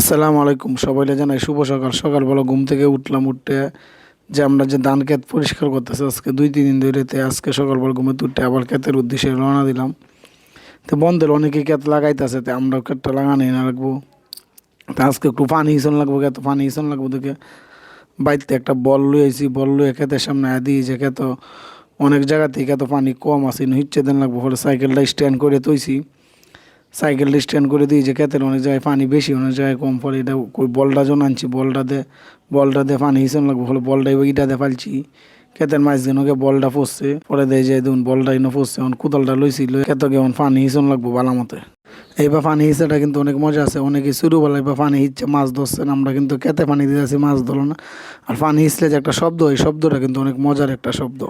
আসসালামু আলাইকুম, সবাইকে জানাই শুভ সকাল। সকালবেলা ঘুম থেকে উঠলাম, উঠতে যে আমরা যে ধান ক্ষেত পরিষ্কার করতেছি আজকে 2-3 দিন ধরে। আজকে সকালবেলা ঘুমে উঠতে আবার ক্ষেতের উদ্দেশ্যে রওনা দিলাম। তো বন্ধের অনেকে ক্ষেত লাগাইতেছে, তো আমরাও ক্ষেতটা লাগানি না রাখবো। তো আজকে একটু পানি হিসন লাগবো, ক্ষেত পানি হিসন লাগবো দেখে বাড়িতে একটা বল লুই আইছি। বল লুয়ে ক্ষেতের সামনে দিই যে ক্ষেত অনেক জায়গা থেকে এত পানি কম আছে, হিচ্ছে দেন লাগবো। ফলে সাইকেলটা স্ট্যান্ড করে তৈছি। সাইকেলটা স্ট্যান্ড করে দিই যে ক্ষেতের অনেক জায়গায় পানি বেশি, অনেক জায়গায় কম। ফলে এটা ওই বলটা যখন আনছি, বলটা দিয়ে পানি হিসন লাগবো। ফলে বলটা ইটা দিয়ে ফালছি ক্ষেতের মাঝখানে, ওকে বলটা পড়ছে। পরে দেয় যে দেখুন বলটা ইনো পড়ছে, এখন কোদালটা লইছি, ক্ষেত কেমন পানি হিসন লাগবো ভালো মতে। এইবার পানি হিসাটা কিন্তু অনেক মজা আছে। অনেকে ছোটোবেলায় বা পানি হিচ্ছে মাছ ধরছেন, আমরা কিন্তু ক্ষেতে পানি দিতেছি, মাছ ধরো না। আর পানি হিসলে যে একটা শব্দ, এই শব্দটা কিন্তু অনেক মজার একটা শব্দ।